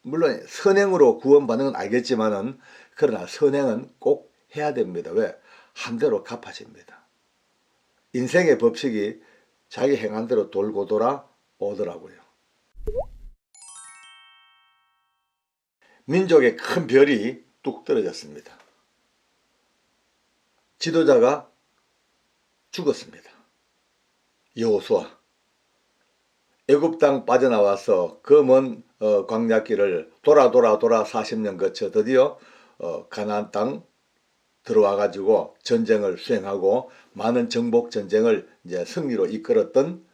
물론 선행으로 구원받는 건 알겠지만은 그러나 선행은 꼭 해야 됩니다. 왜? 한 대로 갚아집니다. 인생의 법칙이 자기 행한 대로 돌고 돌아 오더라고요. 민족의 큰 별이 뚝 떨어졌습니다. 지도자가 죽었습니다. 여호수아. 애굽 땅 빠져나와서 그 먼 광야길을 돌아 40년 거쳐 드디어 가나안 땅 들어와 가지고 전쟁을 수행하고 많은 정복 전쟁을 이제 승리로 이끌었던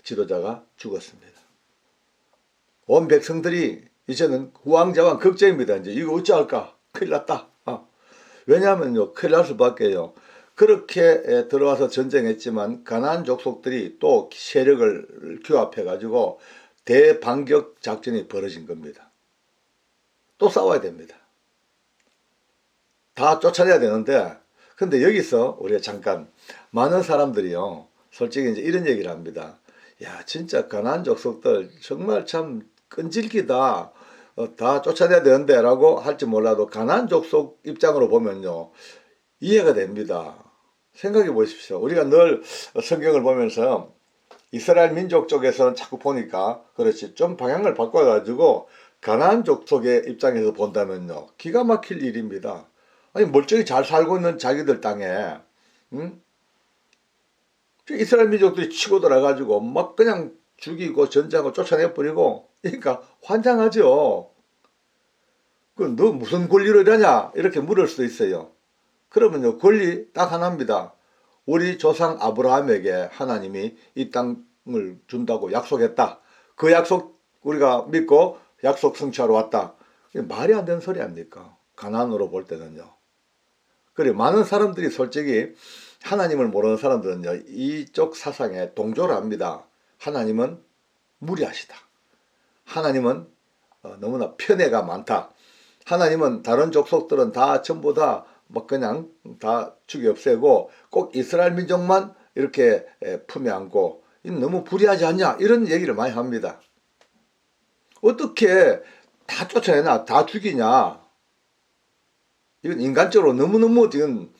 지도자가 죽었습니다. 온 백성들이 이제는 우왕좌왕 걱정입니다. 이제 이거 어찌할까? 큰일 났다. 왜냐하면요, 큰일 날 수밖에요. 그렇게 들어와서 전쟁했지만 가나안 족속들이 또 세력을 규합해 가지고 대반격 작전이 벌어진 겁니다. 또 싸워야 됩니다. 다 쫓아내야 되는데, 근데 여기서 우리가 잠깐 많은 사람들이요, 솔직히 이제 이런 얘기를 합니다. 야, 진짜 가나안 족속들 정말 참 끈질기다. 다 쫓아내야 되는데 라고 할지 몰라도 가나안 족속 입장으로 보면요, 이해가 됩니다. 생각해 보십시오. 우리가 늘 성경을 보면서 이스라엘 민족 쪽에서는 자꾸 보니까 그렇지, 좀 방향을 바꿔가지고 가나안 족속의 입장에서 본다면요, 기가 막힐 일입니다. 아니, 멀쩡히 잘 살고 있는 자기들 땅에 이스라엘 민족들이 치고 들어가지고 막 그냥 죽이고 전쟁을 쫓아내버리고, 그러니까 환장하죠. 그 너 무슨 권리로 이러냐 이렇게 물을 수도 있어요. 그러면요, 권리 딱 하나입니다. 우리 조상 아브라함에게 하나님이 이 땅을 준다고 약속했다. 그 약속 우리가 믿고 약속 성취하러 왔다. 말이 안 되는 소리 아닙니까? 가나안으로 볼 때는요. 그래, 많은 사람들이 솔직히 하나님을 모르는 사람들은요, 이쪽 사상에 동조를 합니다. 하나님은 무리하시다. 하나님은 너무나 편애가 많다. 하나님은 다른 족속들은 다 전부 다 막 그냥 다 죽여 없애고 꼭 이스라엘 민족만 이렇게 품에 안고 너무 불의하지 않냐, 이런 얘기를 많이 합니다. 어떻게 다 쫓아내나, 다 죽이냐. 이건 인간적으로 너무너무 지금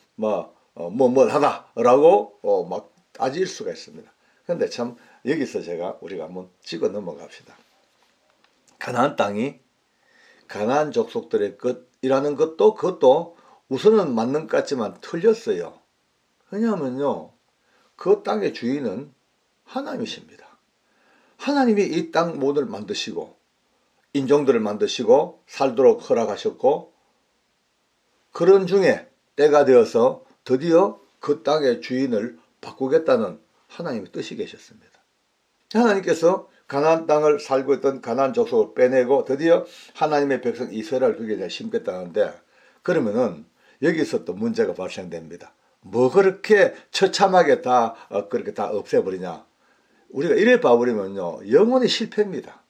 하다라고 막 따질 수가 있습니다. 그런데 참 여기서 우리가 한번 찍어 넘어갑시다. 가나안 땅이 가나안 족속들의 것이라는 그것도 우선은 맞는 것 같지만 틀렸어요. 왜냐하면요, 그 땅의 주인은 하나님이십니다. 하나님이 이 땅 모두를 만드시고 인종들을 만드시고 살도록 허락하셨고, 그런 중에 때가 되어서 드디어 그 땅의 주인을 바꾸겠다는 하나님의 뜻이 계셨습니다. 하나님께서 가나안 땅을 살고 있던 가나안 족속을 빼내고 드디어 하나님의 백성 이스라엘을 거기에 심겠다는데, 그러면은 여기서 또 문제가 발생됩니다. 뭐 그렇게 처참하게 그렇게 다 없애버리냐. 우리가 이래 봐버리면요, 영원히 실패입니다.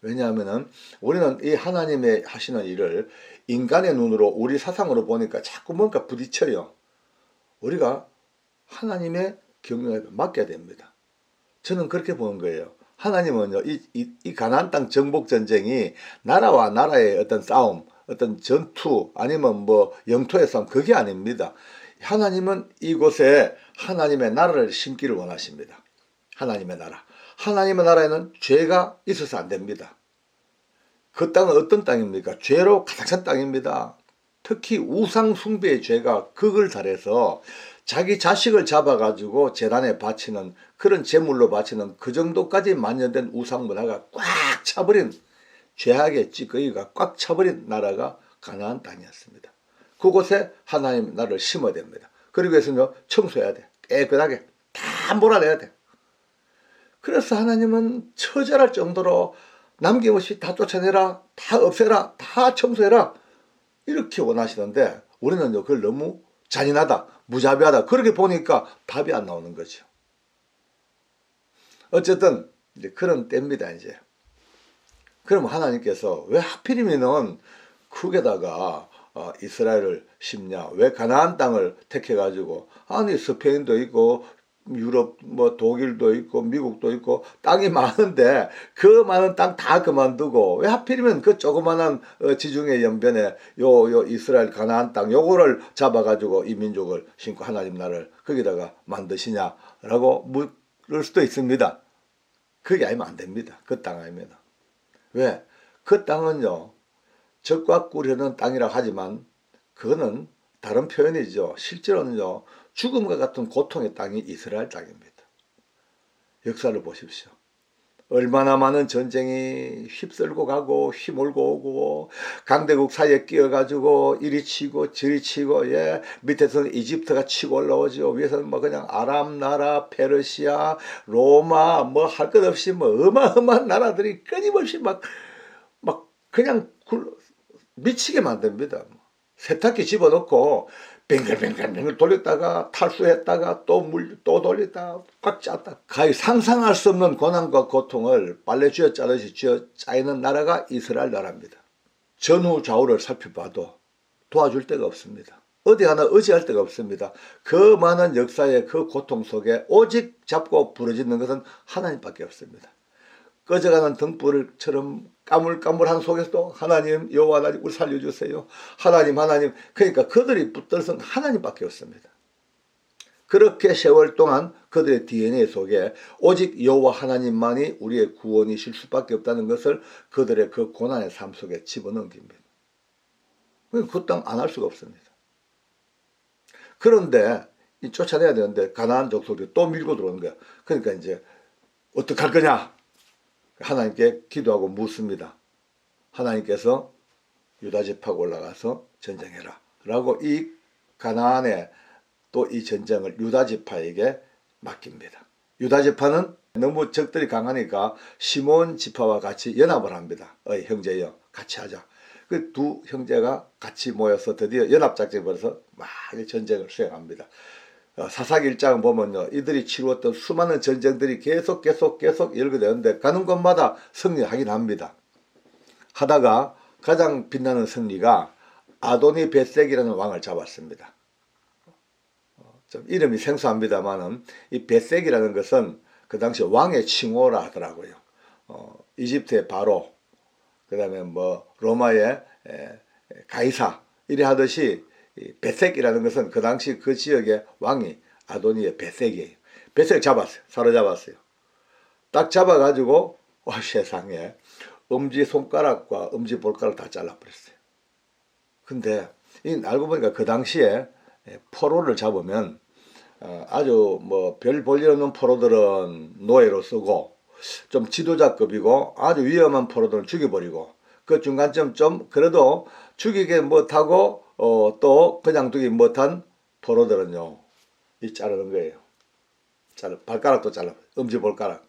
왜냐하면은 우리는 이 하나님의 하시는 일을 인간의 눈으로, 우리 사상으로 보니까 자꾸 뭔가 부딪혀요. 우리가 하나님의 경륜에 맡겨야 됩니다. 저는 그렇게 보는 거예요. 하나님은요, 이 가나안 땅 정복 전쟁이 나라와 나라의 어떤 싸움, 어떤 전투, 아니면 영토의 싸움, 그게 아닙니다. 하나님은 이곳에 하나님의 나라를 심기를 원하십니다. 하나님의 나라. 하나님의 나라에는 죄가 있어서 안 됩니다. 그 땅은 어떤 땅입니까? 죄로 가득 찬 땅입니다. 특히 우상 숭배의 죄가 극을 달해서 자기 자식을 잡아가지고 제단에 바치는, 그런 제물로 바치는 그 정도까지 만연된 우상 문화가 꽉 차버린, 죄악의 찌꺼기가 꽉 차버린 나라가 가나안 땅이었습니다. 그곳에 하나님 나라를 심어야 됩니다. 그러기 위해서는 청소해야 돼. 깨끗하게 다 몰아내야 돼. 그래서 하나님은 처절할 정도로 남김없이 다 쫓아내라, 다 없애라, 다 청소해라, 이렇게 원하시는데, 우리는 그걸 너무 잔인하다, 무자비하다, 그렇게 보니까 답이 안 나오는 거죠. 어쨌든 이제 그런 때입니다. 이제 그럼 하나님께서 왜 하필이면은 크게다가 이스라엘을 심냐, 왜 가나안 땅을 택해 가지고, 아니 스페인도 있고 유럽 뭐 독일도 있고 미국도 있고 땅이 많은데 그 많은 땅 다 그만두고 왜 하필이면 그 조그만한 지중해 연변에 요 이스라엘 가나안 땅 요거를 잡아가지고 이 민족을 신고 하나님 나라를 거기다가 만드시냐라고 물을 수도 있습니다. 그게 아니면 안 됩니다. 그 땅 아니면. 왜? 그 땅은요 적과 꿀이 땅이라 하지만 그거는 다른 표현이죠. 실제로는요 죽음과 같은 고통의 땅이 이스라엘 땅입니다. 역사를 보십시오. 얼마나 많은 전쟁이 휩쓸고 가고 휘몰고 오고 강대국 사이에 끼어가지고 이리 치고 저리 치고 예 밑에서는 이집트가 치고 올라오죠. 위에서는 뭐 그냥 아랍 나라, 페르시아, 로마 뭐 할 것 없이 뭐 어마어마한 나라들이 끊임없이 막 그냥 미치게 만듭니다. 세탁기 집어넣고 뱅글뱅글 돌렸다가 탈수했다가 또 돌렸다가 꽉 짰다. 거의 상상할 수 없는 고난과 고통을 빨래 쥐어 짜듯이 쥐어 짜이는 나라가 이스라엘 나라입니다. 전후 좌우를 살펴봐도 도와줄 데가 없습니다. 어디 하나 의지할 데가 없습니다. 그 많은 역사의 그 고통 속에 오직 잡고 부러지는 것은 하나님밖에 없습니다. 꺼져가는 등불처럼 까물까물한 속에서도 하나님 여호와 하나님 우리 살려주세요. 하나님 그러니까 그들이 붙들선 하나님밖에 없습니다. 그렇게 세월 동안 그들의 DNA 속에 오직 여호와 하나님만이 우리의 구원이실 수밖에 없다는 것을 그들의 그 고난의 삶 속에 집어넣깁니다. 그 땅 안 할 수가 없습니다. 그런데 쫓아내야 되는데 가나안 족속들이 또 밀고 들어오는 거야. 그러니까 이제 어떡할 거냐? 하나님께 기도하고 묻습니다. 하나님께서 유다 지파가 올라가서 전쟁해라 라고 이 가나안의 또 이 전쟁을 유다 지파에게 맡깁니다. 유다 지파는 너무 적들이 강하니까 시몬 지파와 같이 연합을 합니다. 형제여 같이 하자. 그 두 형제가 같이 모여서 드디어 연합작전을 벌여서 막 전쟁을 수행합니다. 사사기 1장을 보면요 이들이 치루었던 수많은 전쟁들이 계속 열거되는데 가는 곳마다 승리하긴 합니다. 하다가 가장 빛나는 승리가 아도니 벳색이라는 왕을 잡았습니다. 좀 이름이 생소합니다만은 이 벳색이라는 것은 그 당시 왕의 칭호라 하더라고요. 이집트의 바로 그 다음에 뭐 로마의 가이사 이래 하듯이 벳색이라는 것은 그 당시 그 지역의 왕이 아도니의 벳색이에요. 벳색을 잡았어요. 사로잡았어요. 딱 잡아가지고 세상에 엄지손가락과 엄지볼가락 다 잘라버렸어요. 근데 알고 보니까 그 당시에 포로를 잡으면 아주 뭐 별 볼 일 없는 포로들은 노예로 쓰고 좀 지도자급이고 아주 위험한 포로들은 죽여버리고 그 중간쯤 좀 그래도 죽이게 못하고 또 그냥 두기 못한 포로들은요 이 자르는 거예요. 발가락도 잘라 엄지볼가락.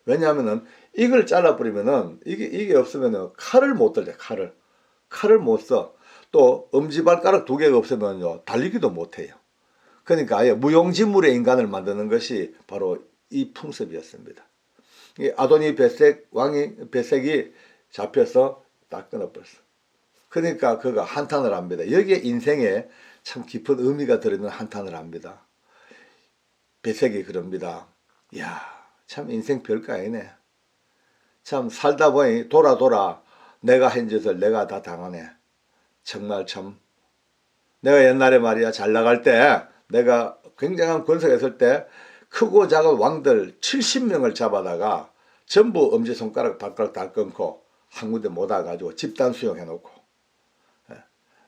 왜냐하면은 이걸 잘라버리면은 이게 없으면은 칼을 못 들죠. 칼을 못 써. 또 엄지발가락 두 개가 없으면요 달리기도 못해요. 그러니까 아예 무용지물의 인간을 만드는 것이 바로 이 풍습이었습니다. 이 아도니 벳색이 잡혀서 딱 끊어버렸어. 그러니까 그가 한탄을 합니다. 여기에 인생에 참 깊은 의미가 들어있는 한탄을 합니다. 벳색이 그럽니다. 이야, 참 인생 별거 아니네. 참 살다 보니 돌아 내가 한 짓을 내가 다 당하네. 정말 참 내가 옛날에 말이야 잘 나갈 때 내가 굉장한 권세가 있을 때 크고 작은 왕들 70명을 잡아다가 전부 엄지손가락 발가락 다 끊고 한 군데 모아가지고 집단 수용해놓고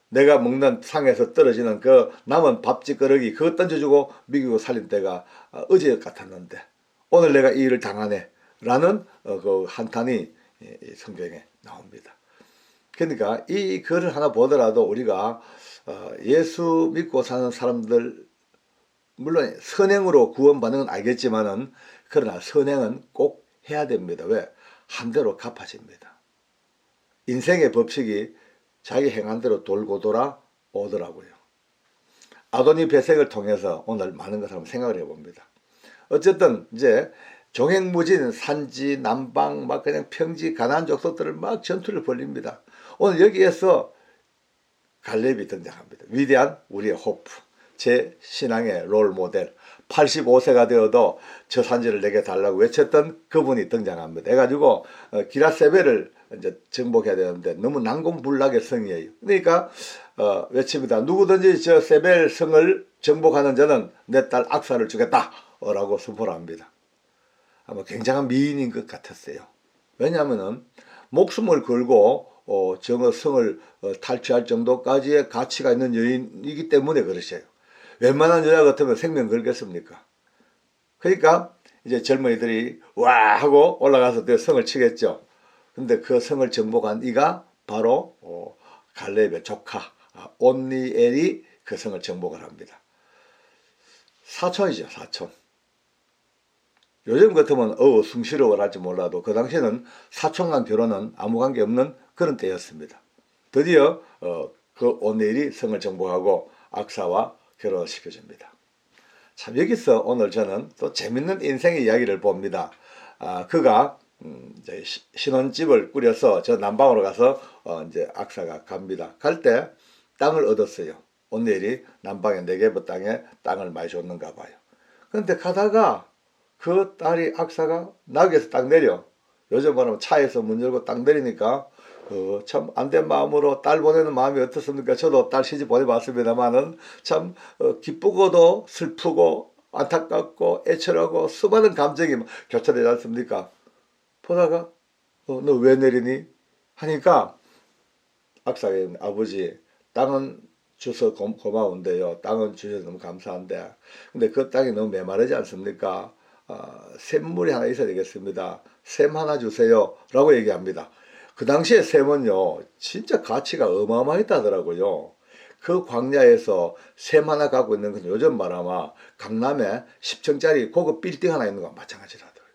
내가 먹는 상에서 떨어지는 그 남은 밥짓거러기 그거 던져주고 미국을 살린 때가 어제 같았는데 오늘 내가 이 일을 당하네 라는 그 한탄이 성경에 나옵니다. 그러니까 이 글을 하나 보더라도 우리가 예수 믿고 사는 사람들 물론 선행으로 구원받는 건 알겠지만은 그러나 선행은 꼭 해야 됩니다. 왜? 한 대로 갚아집니다. 인생의 법칙이 자기 행한 대로 돌고 돌아 오더라고요. 아도니 벳색을 통해서 오늘 많은 것을 한번 생각을 해봅니다. 어쨌든 이제 종횡무진 산지 남방 막 그냥 평지 가나안 족속들을 막 전투를 벌립니다. 오늘 여기에서 갈렙이 등장합니다. 위대한 우리의 호프. 제 신앙의 롤 모델, 85세가 되어도 저 산지를 내게 달라고 외쳤던 그분이 등장합니다. 해가지고 기라세베를 이제 정복해야 되는데 너무 난공불락의 성이에요. 그러니까 외칩니다. 누구든지 저 세벨 성을 정복하는 자는 내 딸 악사를 주겠다라고 선포를 합니다. 아마 굉장한 미인인 것 같았어요. 왜냐하면은 목숨을 걸고 정어 성을 탈취할 정도까지의 가치가 있는 여인이기 때문에 그러셔요. 웬만한 여자 같으면 생명 걸겠습니까? 그러니까 이제 젊은이들이 와 하고 올라가서 그 성을 치겠죠. 근데 그 성을 정복한 이가 바로 갈렙의 조카 온니엘이 그 성을 정복을 합니다. 사촌이죠, 사촌. 요즘 같으면 숭실어를 할지 몰라도 그 당시에는 사촌 간 결혼은 아무 관계 없는 그런 때였습니다. 드디어 그 온니엘이 성을 정복하고 악사와 결혼을 시켜줍니다. 참 여기서 오늘 저는 또 재밌는 인생의 이야기를 봅니다. 그가 이제 신혼집을 꾸려서 저 남방으로 가서 이제 악사가 갑니다. 갈 때 땅을 얻었어요. 온니엘이 남방의 네게브 땅을 많이 줬는가 봐요. 그런데 가다가 그 딸이 악사가 나귀에서 딱 내려. 요즘 말하면 차에서 문 열고 딱 내리니까 참 안된 마음으로 딸 보내는 마음이 어떻습니까? 저도 딸 시집 보내봤습니다만은 참 기쁘고도 슬프고 안타깝고 애처하고 수많은 감정이 교차되지 않습니까? 보다가 너 왜 내리니? 하니까 악사가 아버지 땅은 주셔서 고마운데요. 땅은 주셔서 너무 감사한데 근데 그 땅이 너무 메마르지 않습니까? 샘물이 하나 있어야 되겠습니다. 샘 하나 주세요 라고 얘기합니다. 그 당시에 샘은요 진짜 가치가 어마어마했다더라고요. 그 광야에서 샘 하나 갖고 있는 건 요즘 말하면 강남에 10층짜리 고급 빌딩 하나 있는 거와 마찬가지라더라고요.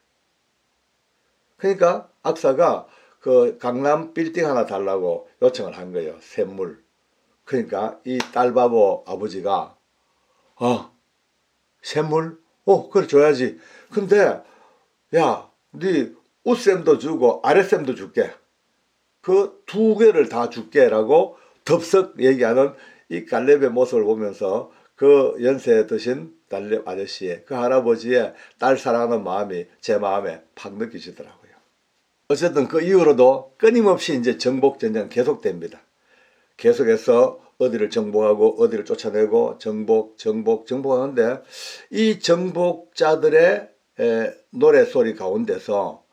그러니까 악사가 그 강남 빌딩 하나 달라고 요청을 한 거예요. 샘물. 그러니까 이 딸바보 아버지가 샘물? 그래 줘야지. 근데 야, 네 윗샘도 주고 아랫샘도 줄게. 그 두 개를 다 줄게 라고 덥석 얘기하는 이 갈렙의 모습을 보면서 그 연세 드신 갈렙 아저씨의 그 할아버지의 딸 사랑하는 마음이 제 마음에 팍 느껴지더라고요. 어쨌든 그 이후로도 끊임없이 이제 정복전쟁 계속됩니다. 계속해서 어디를 정복하고 어디를 쫓아내고 정복하는데 이 정복자들의 노래소리 가운데서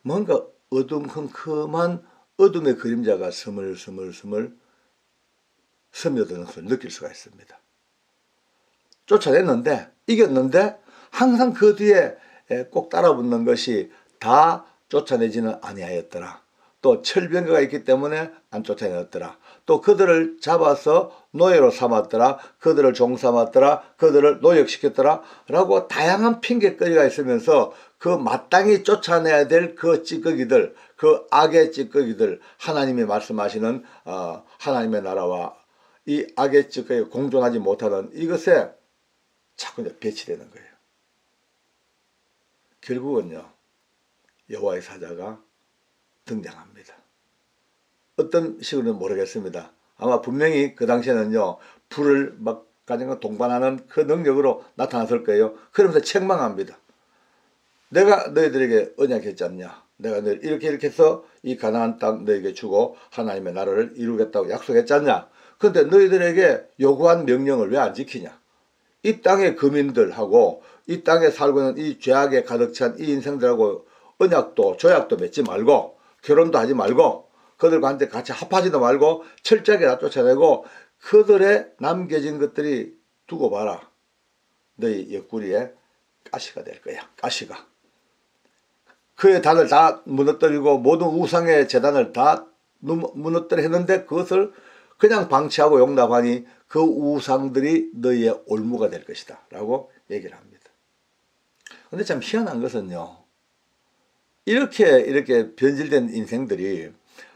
뭔가 어둠컴컴한 어둠의 그림자가 스물스물 스며드는 것을 느낄 수가 있습니다. 쫓아냈는데 이겼는데 항상 그 뒤에 꼭 따라붙는 것이 다 쫓아내지는 아니하였더라. 또 철병거가 있기 때문에 안 쫓아내었더라. 또 그들을 잡아서 노예로 삼았더라. 그들을 종삼았더라. 그들을 노역시켰더라. 라고 다양한 핑계거리가 있으면서 그 마땅히 쫓아내야 될 그 찌꺼기들, 그 악의 찌꺼기들, 하나님이 말씀하시는 하나님의 나라와 이 악의 찌꺼기가 공존하지 못하는 이것에 자꾸 이제 배치되는 거예요. 결국은요, 여호와의 사자가 등장합니다. 어떤 식으로는 모르겠습니다. 아마 분명히 그 당시에는요, 불을 막 가정과 동반하는 그 능력으로 나타났을 거예요. 그러면서 책망합니다. 내가 너희들에게 언약했지 않냐? 내가 너희 이렇게 해서 이 가나안 땅 너희에게 주고 하나님의 나라를 이루겠다고 약속했지 않냐? 그런데 너희들에게 요구한 명령을 왜 안 지키냐? 이 땅의 거민들하고 이 땅에 살고 있는 이 죄악에 가득 찬 이 인생들하고 언약도 조약도 맺지 말고 결혼도 하지 말고 그들과 한테 같이 합하지도 말고 철저하게 다 쫓아내고 그들의 남겨진 것들이 두고 봐라. 너희 옆구리에 가시가 될 거야. 가시가. 그의 단을 다 무너뜨리고 모든 우상의 재단을 다 무너뜨려 했는데 그것을 그냥 방치하고 용납하니 그 우상들이 너희의 올무가 될 것이다 라고 얘기를 합니다. 근데 참 희한한 것은요, 이렇게 변질된 인생들이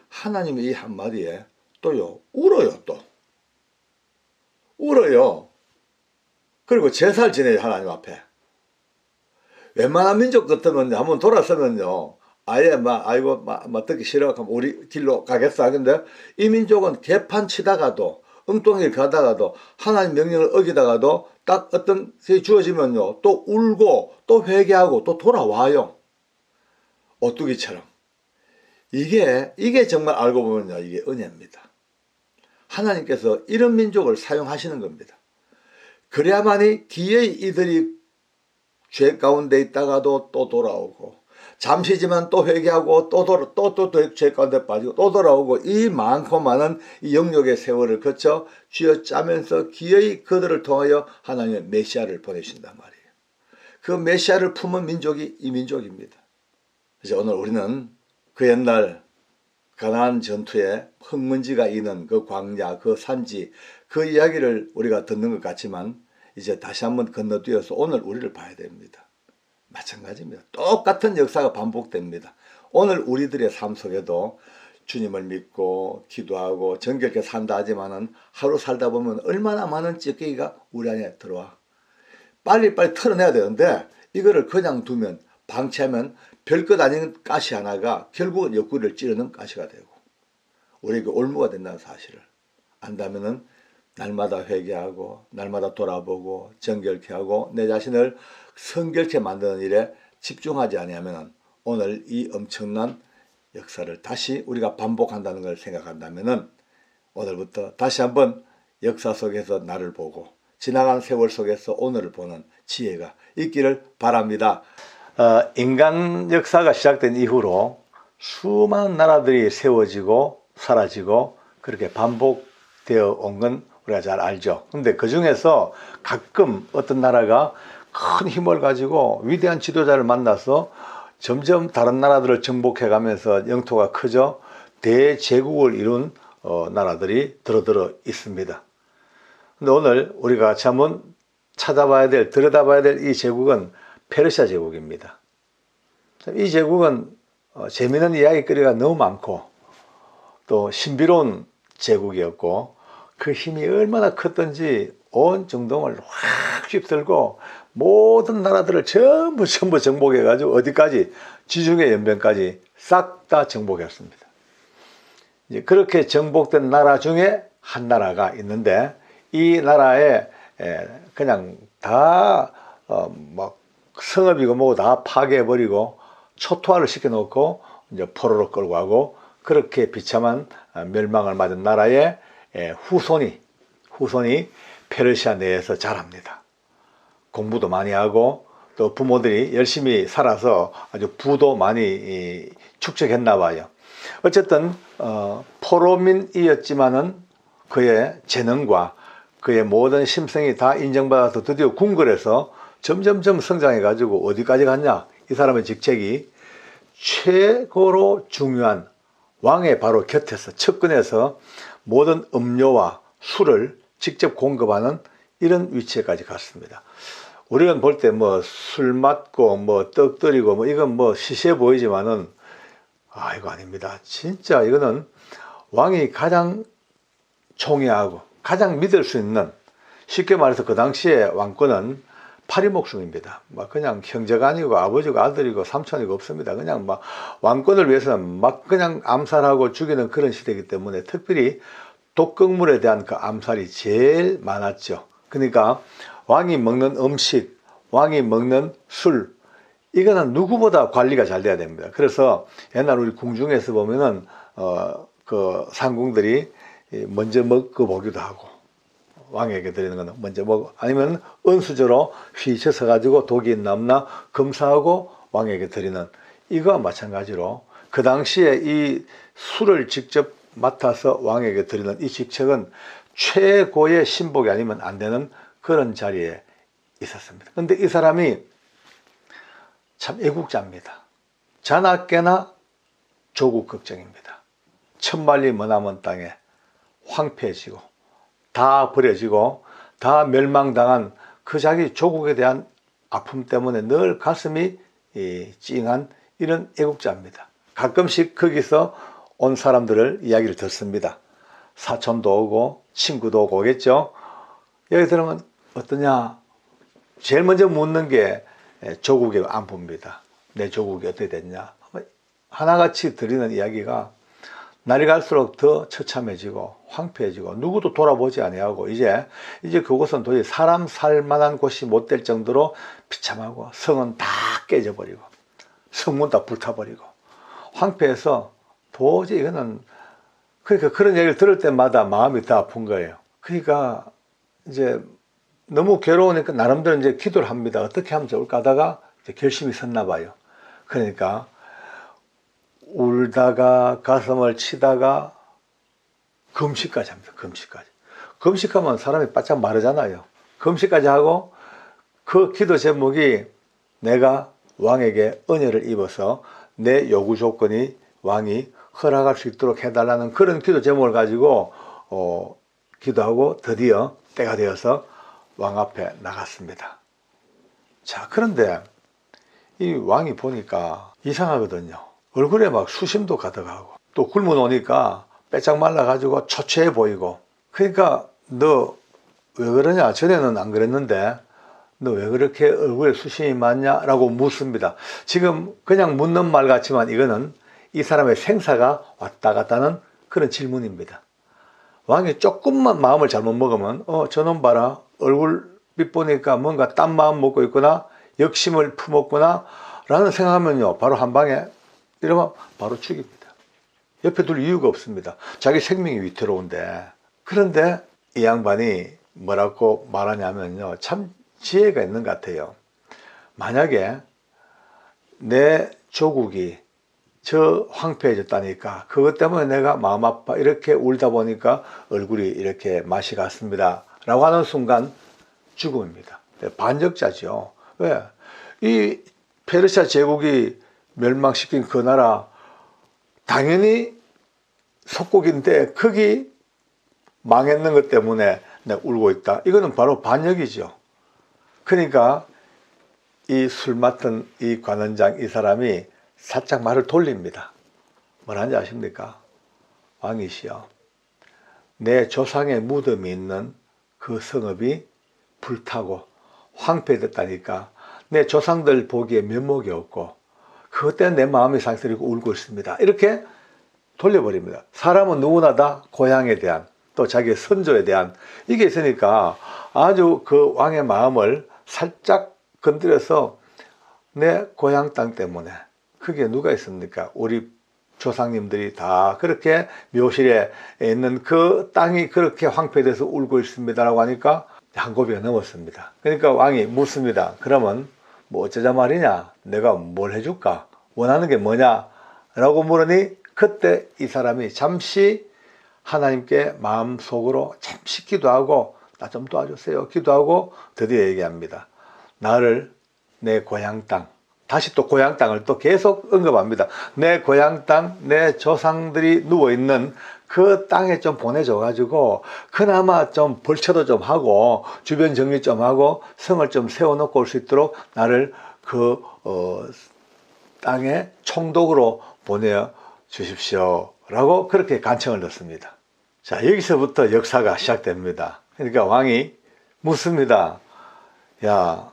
하나님의 이 한마디에 또요 울어요. 또 울어요. 그리고 제사를 지내요. 하나님 앞에. 웬만한 민족 같으면 한번 돌아서면요 아예 아이고 듣기 싫어 하면 우리 길로 가겠어. 근데 이 민족은 개판 치다가도 엉뚱하게 가다가도 하나님 명령을 어기다가도 딱 어떤 것이 주어지면요 또 울고 또 회개하고 또 돌아와요. 오뚜기처럼. 이게 정말 알고 보면요 이게 은혜입니다. 하나님께서 이런 민족을 사용하시는 겁니다. 그래야만이 기어이 이들이 죄 가운데 있다가도 또 돌아오고, 잠시지만 또 회개하고 또 죄 가운데 빠지고 또 돌아오고, 이 많고 많은 이 영역의 세월을 거쳐 쥐어짜면서 기어이 그들을 통하여 하나님의 메시아를 보내신단 말이에요. 그 메시아를 품은 민족이 이 민족입니다. 그래서 오늘 우리는 그 옛날 가나안 전투에 흙먼지가 있는 그 광야, 그 산지, 그 이야기를 우리가 듣는 것 같지만 이제 다시 한번 건너뛰어서 오늘 우리를 봐야 됩니다. 마찬가지입니다. 똑같은 역사가 반복됩니다. 오늘 우리들의 삶 속에도 주님을 믿고 기도하고 정결케 산다 하지만은 하루 살다 보면 얼마나 많은 찌꺼기가 우리 안에 들어와. 빨리빨리 털어내야 되는데 이거를 그냥 두면 방치하면 별것 아닌 가시 하나가 결국은 옆구리를 찌르는 가시가 되고 우리에게 올무가 된다는 사실을 안다면은 날마다 회개하고 날마다 돌아보고 정결케 하고 내 자신을 성결케 만드는 일에 집중하지 아니하면 오늘 이 엄청난 역사를 다시 우리가 반복한다는 걸 생각한다면은 오늘부터 다시 한번 역사 속에서 나를 보고 지나간 세월 속에서 오늘을 보는 지혜가 있기를 바랍니다. 인간 역사가 시작된 이후로 수많은 나라들이 세워지고 사라지고 그렇게 반복되어 온 건 우리가 잘 알죠. 근데 그 중에서 가끔 어떤 나라가 큰 힘을 가지고 위대한 지도자를 만나서 점점 다른 나라들을 정복해 가면서 영토가 커져 대제국을 이룬 나라들이 들어들어 있습니다. 근데 오늘 우리가 같이 한번 들여다봐야 될 이 제국은 페르시아 제국입니다. 이 제국은 재미있는 이야기거리가 너무 많고 또 신비로운 제국이었고 그 힘이 얼마나 컸던지 온 중동을 확 휩쓸고 모든 나라들을 전부 정복해가지고 어디까지 지중해 연변까지 싹 다 정복했습니다. 이제 그렇게 정복된 나라 중에 한 나라가 있는데 이 나라에 그냥 다 막 성읍이고 뭐고 다 파괴해버리고 초토화를 시켜놓고 이제 포로로 끌고 가고 그렇게 비참한 멸망을 맞은 나라의 후손이 페르시아 내에서 자랍니다. 공부도 많이 하고 또 부모들이 열심히 살아서 아주 부도 많이 축적했나 봐요. 어쨌든 포로민이었지만은 그의 재능과 그의 모든 심성이 다 인정받아서 드디어 궁궐에서 점점점 성장해가지고 어디까지 갔냐? 이 사람의 직책이 최고로 중요한 왕의 바로 곁에서 측근에서 모든 음료와 술을 직접 공급하는 이런 위치에까지 갔습니다. 우리는 볼 때 뭐 술 맞고 뭐 떡들이고 뭐 이건 뭐 시시해 보이지만은 이거 아닙니다. 진짜 이거는 왕이 가장 총애하고 가장 믿을 수 있는, 쉽게 말해서 그 당시에 왕권은 파리목숨입니다. 막 그냥 형제가 아니고 아버지고 아들이고 삼촌이고 없습니다. 그냥 막 왕권을 위해서는 막 그냥 암살하고 죽이는 그런 시대이기 때문에 특별히 독극물에 대한 그 암살이 제일 많았죠. 그러니까 왕이 먹는 음식, 왕이 먹는 술, 이거는 누구보다 관리가 잘 돼야 됩니다. 그래서 옛날 우리 궁중에서 보면은 그 상궁들이 먼저 먹어보기도 하고, 왕에게 드리는 거는 먼저 먹어, 아니면 은수저로 휘쳐서 가지고 독이 있나 없나 검사하고 왕에게 드리는, 이거와 마찬가지로 그 당시에 이 술을 직접 맡아서 왕에게 드리는 이 직책은 최고의 신복이 아니면 안 되는 그런 자리에 있었습니다. 근데 이 사람이 참 애국자입니다. 자나깨나 조국 걱정입니다. 천만리 머나먼 땅에 황폐해지고 다 버려지고 다 멸망당한 그 자기 조국에 대한 아픔 때문에 늘 가슴이 찡한 이런 애국자입니다. 가끔씩 거기서 온 사람들을 이야기를 듣습니다. 사촌도 오고 친구도 오고 오겠죠. 여기 들으면 어떠냐? 제일 먼저 묻는 게 조국의 안부입니다. 내 조국이 어떻게 됐냐? 하나같이 드리는 이야기가, 날이 갈수록 더 처참해지고 황폐해지고 누구도 돌아보지 아니하고 이제 그곳은 도저히 사람 살 만한 곳이 못 될 정도로 비참하고 성은 다 깨져버리고 성문 다 불타버리고 황폐해서 도저히 이거는, 그러니까 그런 얘기를 들을 때마다 마음이 더 아픈 거예요. 그러니까 이제 너무 괴로우니까 나름대로 이제 기도를 합니다. 어떻게 하면 좋을까 하다가 이제 결심이 섰나 봐요. 그러니까 울다가 가슴을 치다가 금식까지 합니다. 금식하면 사람이 바짝 마르잖아요. 금식까지 하고 그 기도 제목이 내가 왕에게 은혜를 입어서 내 요구 조건이 왕이 허락할 수 있도록 해달라는 그런 기도 제목을 가지고 기도하고 드디어 때가 되어서 왕 앞에 나갔습니다. 자, 그런데 이 왕이 보니까 이상하거든요. 얼굴에 막 수심도 가득하고 또 굶어 놓으니까 빼짝 말라가지고 초췌해 보이고, 그러니까 너 왜 그러냐, 전에는 안 그랬는데 너 왜 그렇게 얼굴에 수심이 많냐 라고 묻습니다. 지금 그냥 묻는 말 같지만 이거는 이 사람의 생사가 왔다 갔다 하는 그런 질문입니다. 왕이 조금만 마음을 잘못 먹으면 저놈 봐라, 얼굴빛 보니까 뭔가 딴 마음 먹고 있구나, 역심을 품었구나 라는 생각하면요 바로 한 방에 이러면 바로 죽입니다. 옆에 둘 이유가 없습니다. 자기 생명이 위태로운데. 그런데 이 양반이 뭐라고 말하냐면요, 참 지혜가 있는 것 같아요. 만약에 내 조국이 저 황폐해졌다니까 그것 때문에 내가 마음 아파 이렇게 울다 보니까 얼굴이 이렇게 맛이 갔습니다 라고 하는 순간 죽음입니다. 반역자죠. 왜? 이 페르시아 제국이 멸망시킨 그 나라 당연히 속국인데 거기 망했는 것 때문에 내가 울고 있다. 이거는 바로 반역이죠. 그러니까 이 술 맡은 이 관원장 이 사람이 살짝 말을 돌립니다. 뭐라는지 아십니까? 왕이시여, 내 조상의 무덤이 있는 그 성읍이 불타고 황폐됐다니까 내 조상들 보기에 면목이 없고 그것 때문에 내 마음이 상스럽고 울고 있습니다. 이렇게 돌려버립니다. 사람은 누구나 다 고향에 대한 또 자기의 선조에 대한 이게 있으니까 아주 그 왕의 마음을 살짝 건드려서 내 고향 땅 때문에, 그게 누가 있습니까? 우리 조상님들이 다 그렇게 묘실에 있는 그 땅이 그렇게 황폐돼서 울고 있습니다라고 하니까 한 고비가 넘었습니다. 그러니까 왕이 묻습니다. 그러면 뭐 어쩌자 말이냐, 내가 뭘 해줄까, 원하는 게 뭐냐 라고 물으니 그때 이 사람이 잠시 하나님께 마음속으로 잠시 기도하고 나 좀 도와주세요 기도하고 드디어 얘기합니다. 나를 내 고향 땅, 다시 또 고향 땅을 또 계속 언급합니다. 내 고향 땅, 내 조상들이 누워있는 그 땅에 좀 보내줘 가지고 그나마 좀 벌초도 좀 하고 주변 정리 좀 하고 성을 좀 세워놓고 올 수 있도록 나를 그 땅에 총독으로 보내어 주십시오 라고 그렇게 간청을 넣습니다. 자, 여기서부터 역사가 시작됩니다. 그러니까 왕이 묻습니다. 야,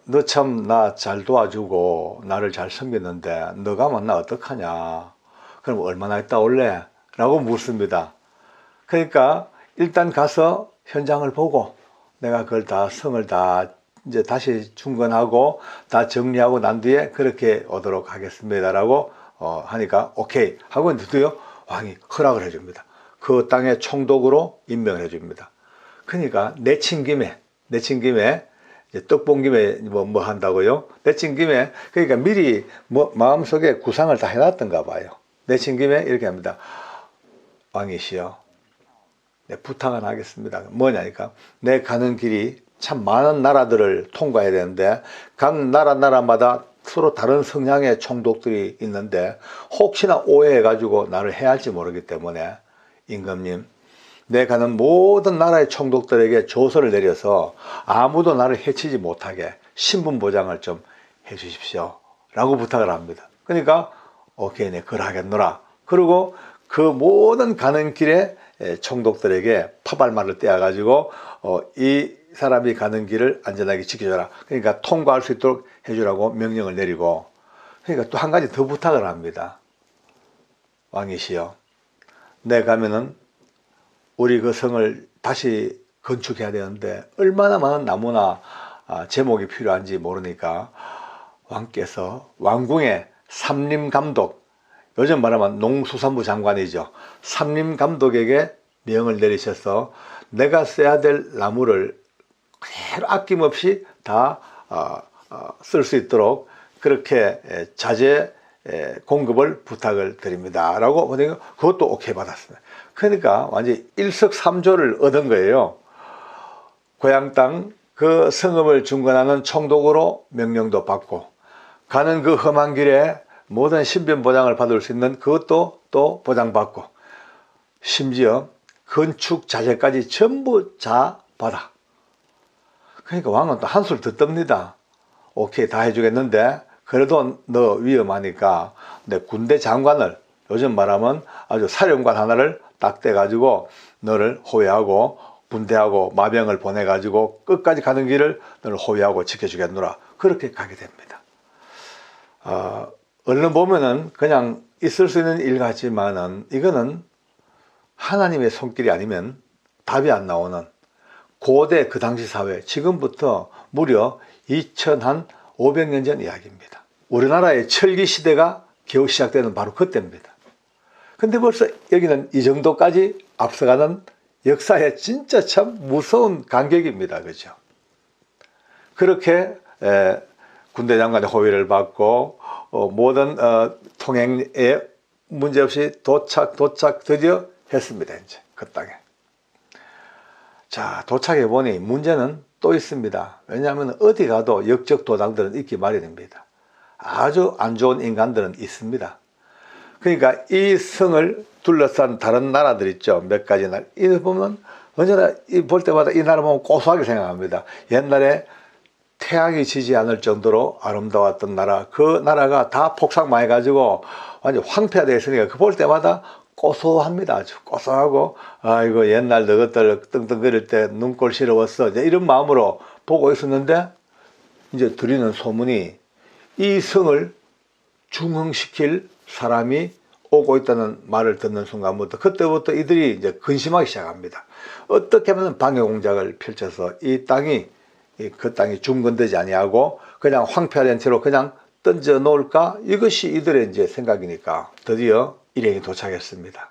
너 참 나 잘 도와주고 나를 잘 섬겼는데 너 가면 나 어떡하냐, 그럼 얼마나 있다 올래? 라고 묻습니다. 그러니까 일단 가서 현장을 보고 내가 그걸 다 성을 다 이제 다시 중건하고 다 정리하고 난 뒤에 그렇게 오도록 하겠습니다 라고 하니까 오케이 하고 드디어 왕이 허락을 해줍니다. 그 땅의 총독으로 임명을 해줍니다. 그러니까 내친 김에 떡본 김에 뭐 한다고요? 내친 김에, 그러니까 미리 뭐 마음속에 구상을 다 해놨던가 봐요. 내친 김에 이렇게 합니다. 왕이시여, 내 부탁 하나 하겠습니다. 뭐냐니까, 내 가는 길이 참 많은 나라들을 통과해야 되는데 각 나라마다 서로 다른 성향의 총독들이 있는데 혹시나 오해해가지고 나를 해할지 모르기 때문에 임금님, 내 가는 모든 나라의 총독들에게 조서를 내려서 아무도 나를 해치지 못하게 신분 보장을 좀 해주십시오 라고 부탁을 합니다. 그러니까 오케이, 네 그걸 하겠노라. 그리고 그 모든 가는 길에 총독들에게 파발말을 떼어가지고 이 사람이 가는 길을 안전하게 지켜줘라. 그러니까 통과할 수 있도록 해주라고 명령을 내리고, 그러니까 또 한 가지 더 부탁을 합니다. 왕이시여, 내 가면은 우리 그 성을 다시 건축해야 되는데 얼마나 많은 나무나 제목이 필요한지 모르니까 왕께서 왕궁의 삼림감독, 요즘 말하면 농수산부 장관이죠. 삼림감독에게 명을 내리셔서 내가 써야 될 나무를 그대로 아낌없이 다 쓸 수 있도록 그렇게 자재 공급을 부탁을 드립니다 라고 보니까 그것도 오케이 받았습니다. 그러니까 완전히 일석삼조를 얻은 거예요. 고향 땅 그 성읍을 중건하는 총독으로 명령도 받고, 가는 그 험한 길에 모든 신변 보장을 받을 수 있는 그것도 또 보장받고, 심지어 건축 자재까지 전부 다 받아. 그러니까 왕은 또 한술 더 떱니다. 오케이, 다 해주겠는데 그래도 너 위험하니까 내 군대 장관을, 요즘 말하면 아주 사령관 하나를 딱 떼가지고 너를 호위하고 군대하고 마병을 보내가지고 끝까지 가는 길을 너를 호위하고 지켜주겠노라. 그렇게 가게 됩니다. 얼른 보면은 그냥 있을 수 있는 일 같지만은 이거는 하나님의 손길이 아니면 답이 안 나오는 고대 그 당시 사회, 지금부터 무려 2500년 전 이야기입니다. 우리나라의 철기 시대가 겨우 시작되는 바로 그때입니다. 근데 벌써 여기는 이 정도까지 앞서가는 역사의 진짜 참 무서운 간격입니다. 그죠? 그렇게 군대 장관의 호위를 받고 모든 통행에 문제없이 도착 드디어 했습니다. 이제 그 땅에. 자, 도착해 보니 문제는 또 있습니다. 왜냐하면 어디 가도 역적 도당들은 있기 마련입니다. 아주 안 좋은 인간들은 있습니다. 그러니까 이 성을 둘러싼 다른 나라들 있죠. 몇 가지 나라. 이걸 보면 언제나 볼 때마다 이 나라 보면 고소하게 생각합니다. 옛날에 태양이 지지 않을 정도로 아름다웠던 나라, 그 나라가 다 폭삭망해가지고 완전 황폐화되어 있으니까 그 볼 때마다 고소합니다. 아주 고소하고, 아이고 옛날 너것들 떵떵거릴 때 눈꼴 시러웠어, 이제 이런 마음으로 보고 있었는데, 이제 들리는 소문이 이 성을 중흥시킬 사람이 오고 있다는 말을 듣는 순간부터, 그때부터 이들이 이제 근심하기 시작합니다. 어떻게 하면 방해 공작을 펼쳐서 이 땅이, 그 땅이 중건되지 아니하고 그냥 황폐화된 채로 그냥 던져 놓을까? 이것이 이들의 이제 생각이니까 드디어 일행이 도착했습니다.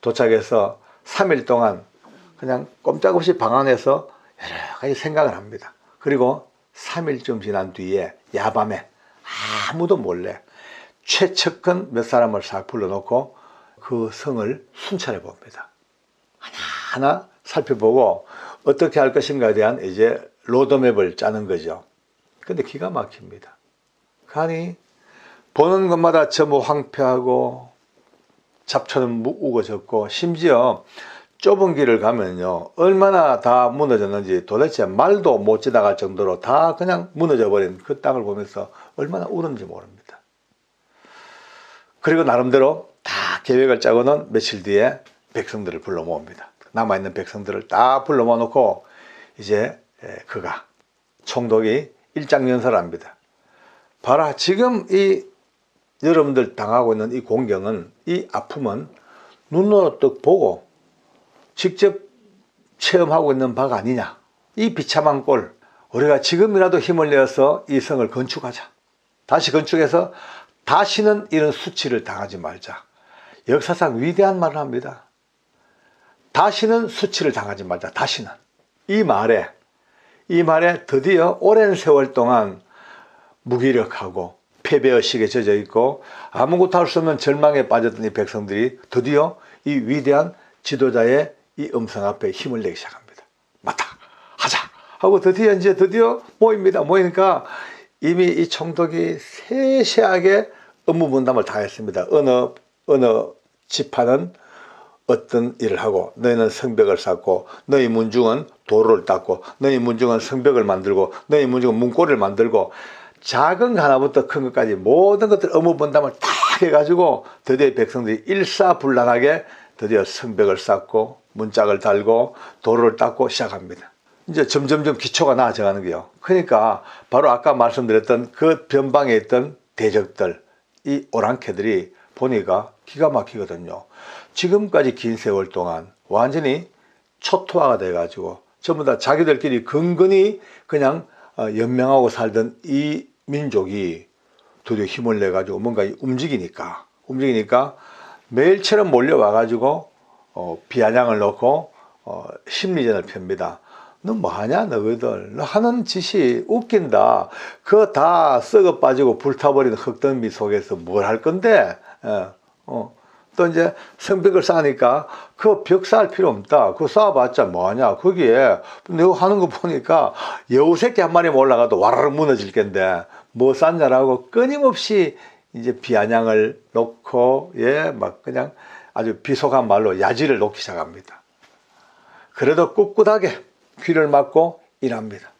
도착해서 3일 동안 그냥 꼼짝없이 방 안에서 여러 가지 생각을 합니다. 그리고 3일쯤 지난 뒤에 야밤에 아무도 몰래 최측근 몇 사람을 싹 불러놓고 그 성을 순찰해 봅니다. 하나하나 살펴보고 어떻게 할 것인가에 대한 이제 로드맵을 짜는 거죠. 근데 기가 막힙니다. 가니 보는 것마다 전부 황폐하고 잡초는 우거졌고, 심지어 좁은 길을 가면요 얼마나 다 무너졌는지 도대체 말도 못 지나갈 정도로 다 그냥 무너져 버린 그 땅을 보면서 얼마나 울었는지 모릅니다. 그리고 나름대로 다 계획을 짜고는 며칠 뒤에 백성들을 불러 모읍니다. 남아있는 백성들을 다 불러 모아놓고 이제 그가 총독이 일장연설을 합니다. 봐라, 지금 이 여러분들 당하고 있는 이 공경은, 이 아픔은 눈으로 떡 보고 직접 체험하고 있는 바가 아니냐. 이 비참한 꼴, 우리가 지금이라도 힘을 내어서 이 성을 건축하자. 다시 건축해서 다시는 이런 수치를 당하지 말자. 역사상 위대한 말을 합니다. 다시는 수치를 당하지 말자. 다시는. 이 말에 드디어 오랜 세월 동안 무기력하고 패배의식에 젖어 있고 아무것도 할 수 없는 절망에 빠졌던 이 백성들이 드디어 이 위대한 지도자의 이 음성 앞에 힘을 내기 시작합니다. 맞다, 하자 하고 드디어 모입니다. 모이니까 이미 이 총독이 세세하게 업무 분담을 다 했습니다. 어느 지파는 어떤 일을 하고, 너희는 성벽을 쌓고, 너희 문중은 도로를 닦고, 너희 문중은 성벽을 만들고, 너희 문중은 문고리를 만들고, 작은 거 하나부터 큰 것까지 모든 것들 업무 분담을 다 해가지고 드디어 백성들이 일사불란하게 드디어 성벽을 쌓고 문짝을 달고 도로를 닦고 시작합니다. 이제 점점점 기초가 나아져가는 거예요. 그러니까 바로 아까 말씀드렸던 그 변방에 있던 대적들, 이 오랑캐들이 보니까 기가 막히거든요. 지금까지 긴 세월 동안 완전히 초토화가 돼가지고 전부 다 자기들끼리 근근히 그냥 연명하고 살던 이 민족이 드디어 힘을 내가지고 뭔가 움직이니까 매일처럼 몰려와가지고 비아냥을 놓고 심리전을 펴니다. 너 뭐하냐 너희들, 너 하는 짓이 웃긴다. 그거 다 썩어 빠지고 불타버린 흙더미 속에서 뭘 할 건데. 또 이제 성벽을 쌓으니까 그 벽 쌓을 필요 없다. 그거 쌓아봤자 뭐하냐. 거기에 내가 하는 거 보니까 여우새끼 한 마리 올라가도 와르르 무너질 건데 뭐 쌓냐라고 끊임없이 이제 비아냥을 놓고 막 그냥 아주 비속한 말로 야지를 놓기 시작합니다. 그래도 꿋꿋하게 귀를 막고 일합니다.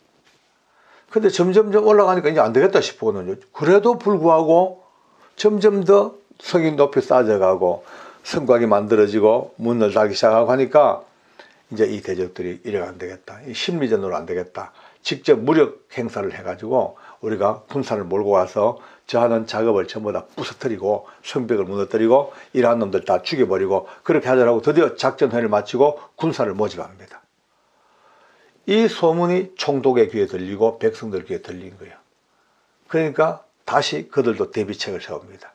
근데 점점점 올라가니까 이제 안 되겠다 싶거든요. 그래도 불구하고 점점 더 성이 높이 쌓여가고 성곽이 만들어지고 문을 닫기 시작하고 하니까 이제 이 대적들이 이래가 안 되겠다. 이 심리전으로 안 되겠다. 직접 무력 행사를 해가지고 우리가 군사를 몰고 와서 저 하는 작업을 전부 다 부서뜨리고 성벽을 무너뜨리고 일하는 놈들 다 죽여버리고 그렇게 하자라고 드디어 작전회의를 마치고 군사를 모집합니다. 이 소문이 총독의 귀에 들리고 백성들 귀에 들린 거예요. 그러니까 다시 그들도 대비책을 세웁니다.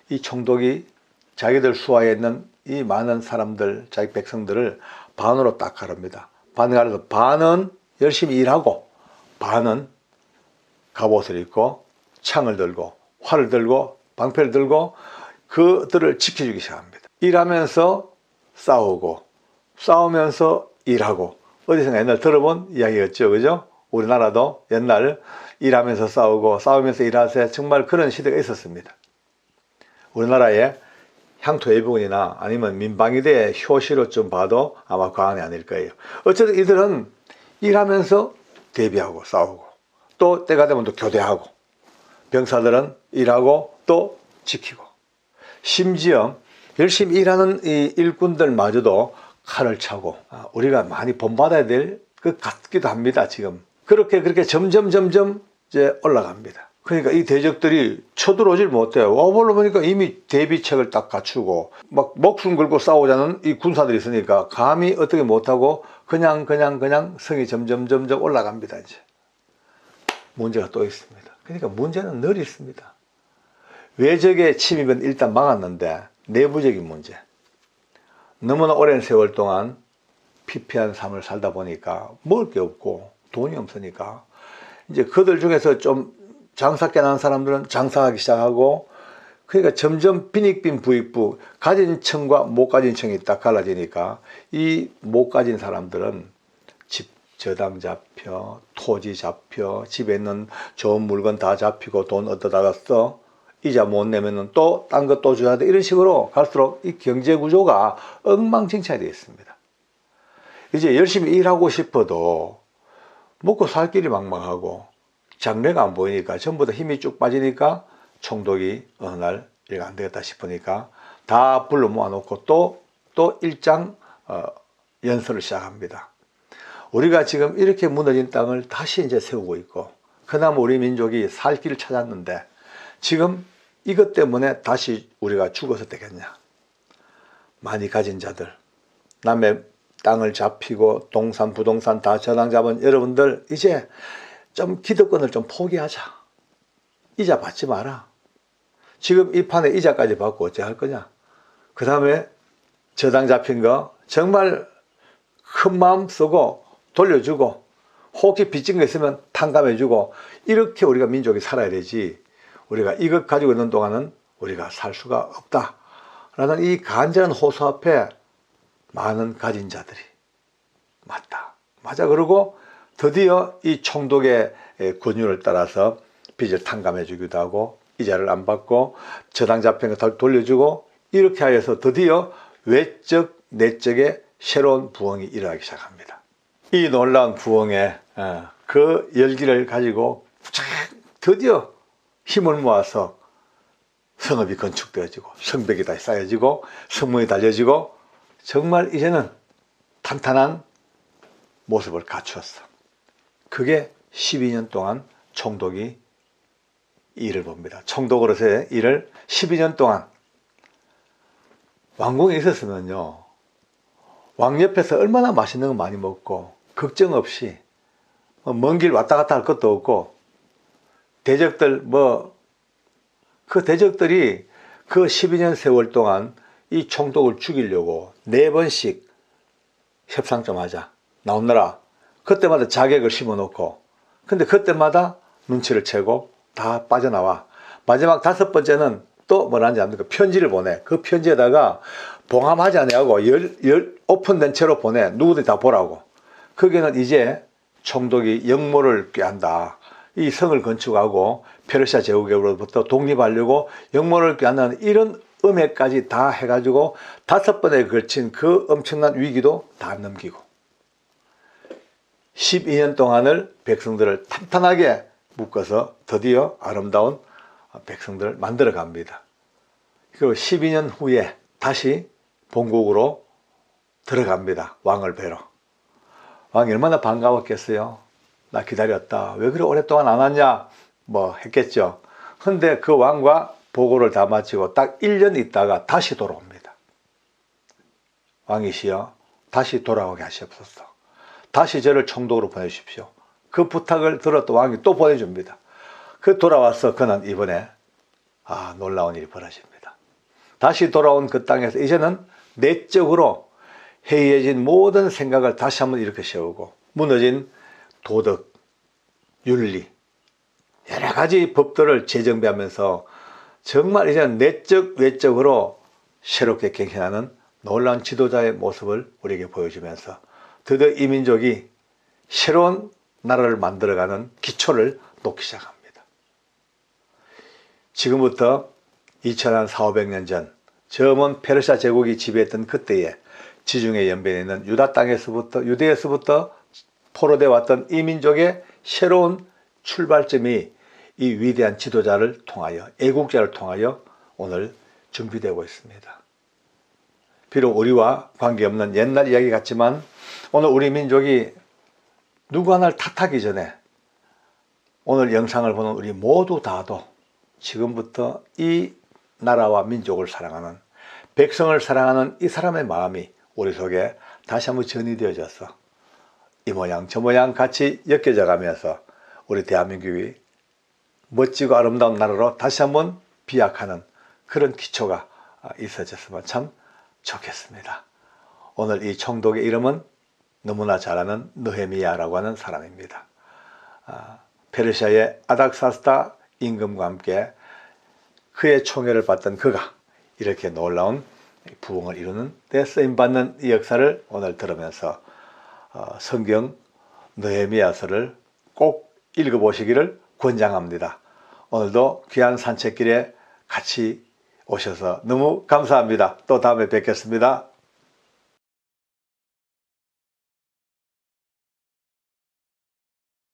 이 총독이 자기들 수하에 있는 이 많은 사람들, 자기 백성들을 반으로 딱 가릅니다. 반 가려서 반은 열심히 일하고 반은 갑옷을 입고 창을 들고 활을 들고 방패를 들고 그들을 지켜주기 시작합니다. 일하면서 싸우고 싸우면서 일하고 어디선가 옛날 들어본 이야기였죠. 그죠? 우리나라도 옛날 일하면서 싸우고 싸우면서 일하세요. 정말 그런 시대가 있었습니다. 우리나라의 향토외부군이나 아니면 민방위대의 효시로 좀 봐도 아마 과언이 아닐 거예요. 어쨌든 이들은 일하면서 대비하고 싸우고 또 때가 되면 또 교대하고 병사들은 일하고 또 지키고 심지어 열심히 일하는 이 일꾼들마저도 칼을 차고 우리가 많이 본받아야 될 것 같기도 합니다. 지금 그렇게 점점 이제 올라갑니다. 그러니까 이 대적들이 쳐들어오질 못해요. 와보려 보니까 이미 대비책을 딱 갖추고 막 목숨 걸고 싸우자는 이 군사들이 있으니까 감히 어떻게 못하고 그냥 성이 점점 올라갑니다. 이제 문제가 또 있습니다. 그러니까 문제는 늘 있습니다. 외적의 침입은 일단 막았는데 내부적인 문제. 너무나 오랜 세월 동안 피폐한 삶을 살다 보니까 먹을 게 없고 돈이 없으니까 이제 그들 중에서 좀 장사 깨난 사람들은 장사하기 시작하고 그러니까 점점 빈익빈 부익부 가진 층과 못 가진 층이 딱 갈라지니까 이 못 가진 사람들은 집 저당 잡혀 토지 잡혀 집에 있는 좋은 물건 다 잡히고 돈 어디다가 써 이자 못 내면은 또 딴 것 또 줘야 돼 이런 식으로 갈수록 이 경제 구조가 엉망진창이 되어 있습니다. 이제 열심히 일하고 싶어도 먹고 살 길이 막막하고 장래가 안 보이니까 전부 다 힘이 쭉 빠지니까 총독이 어느 날 이거 안 되겠다 싶으니까 다 불러 모아놓고 또 일장 연설을 시작합니다. 우리가 지금 이렇게 무너진 땅을 다시 이제 세우고 있고 그나마 우리 민족이 살 길을 찾았는데 지금 이것 때문에 다시 우리가 죽어서 되겠냐. 많이 가진 자들 남의 땅을 잡히고 동산 부동산 다 저당 잡은 여러분들 이제 좀 기득권을 좀 포기하자. 이자 받지 마라. 지금 이 판에 이자까지 받고 어째 할 거냐. 그 다음에 저당 잡힌 거 정말 큰 마음 쓰고 돌려주고 혹시 빚진 거 있으면 탕감해주고 이렇게 우리가 민족이 살아야 되지 우리가 이것 가지고 있는 동안은 우리가 살 수가 없다 라는 이 간절한 호소 앞에 많은 가진 자들이 맞아 그러고 드디어 이 총독의 권유를 따라서 빚을 탕감해 주기도 하고 이자를 안 받고 저당 잡힌 거 다 돌려주고 이렇게 하여서 드디어 외적 내적의 새로운 부흥이 일어나기 시작합니다. 이 놀라운 부흥의 그 열기를 가지고 드디어 힘을 모아서 성읍이 건축되어지고 성벽이 다시 쌓여지고 성문이 달려지고 정말 이제는 탄탄한 모습을 갖추었어. 그게 12년 동안 총독이 일을 봅니다. 총독으로서의 일을 12년 동안 왕궁에 있었으면요, 왕 옆에서 얼마나 맛있는 거 많이 먹고 걱정 없이 먼 길 왔다 갔다 할 것도 없고, 대적들 그 대적들이 그 12년 세월 동안 이 총독을 죽이려고 4번씩 협상 좀 하자, 나오느라 그때마다 자객을 심어놓고, 근데 그때마다 눈치를 채고 다 빠져나와. 마지막 5번째는 또 뭐라는지 압니까? 편지를 보내. 그 편지에다가 봉함하지 아니하고 오픈된 채로 보내. 누구든지 다 보라고. 거기는 이제 총독이 역모를 꾀한다, 이 성을 건축하고 페르시아 제국으로부터 독립하려고 역모를 꾀한다는 이런 음해까지 다 해가지고 5번에 걸친 그 엄청난 위기도 다 넘기고 12년 동안을 백성들을 탄탄하게 묶어서 드디어 아름다운 백성들을 만들어 갑니다. 그리고 12년 후에 다시 본국으로 들어갑니다. 왕을 뵈러. 왕이 얼마나 반가웠겠어요. 나 기다렸다, 왜 그래 오랫동안 안 왔냐 했겠죠. 근데 그 왕과 보고를 다 마치고 딱 1년 있다가 다시 돌아옵니다. 왕이시여, 다시 돌아오게 하시옵소서. 다시 저를 총독으로 보내주십시오. 그 부탁을 들었던 왕이 또 보내줍니다. 그 돌아와서 그는 이번에 놀라운 일이 벌어집니다. 다시 돌아온 그 땅에서 이제는 내적으로 해이해진 모든 생각을 다시 한번 이렇게 세우고, 무너진 도덕, 윤리, 여러 가지 법들을 재정비하면서 정말 이제는 내적, 외적으로 새롭게 갱신하는 놀라운 지도자의 모습을 우리에게 보여주면서 드디어 이 민족이 새로운 나라를 만들어가는 기초를 놓기 시작합니다. 지금부터 2400~500년 전 저 먼 페르시아 제국이 지배했던 그때에 지중해 연변에 있는 유다 땅에서부터, 유대에서부터 포로되어 왔던 이 민족의 새로운 출발점이 이 위대한 지도자를 통하여, 애국자를 통하여 오늘 준비되고 있습니다. 비록 우리와 관계없는 옛날 이야기 같지만 오늘 우리 민족이 누구 하나를 탓하기 전에 오늘 영상을 보는 우리 모두 다도 지금부터 이 나라와 민족을 사랑하는, 백성을 사랑하는 이 사람의 마음이 우리 속에 다시 한번 전이되어져서 이 모양 저 모양 같이 엮여져 가면서 우리 대한민국이 멋지고 아름다운 나라로 다시 한번 비약하는 그런 기초가 있어졌으면 참 좋겠습니다. 오늘 이 총독의 이름은 너무나 잘 아는 느헤미야라고 하는 사람입니다. 페르시아의 아닥사스다 임금과 함께 그의 총애를 받던 그가 이렇게 놀라운 부흥을 이루는 데 쓰임받는 이 역사를 오늘 들으면서 성경 느헤미야서를 꼭 읽어보시기를 권장합니다. 오늘도 귀한 산책길에 같이 오셔서 너무 감사합니다. 또 다음에 뵙겠습니다.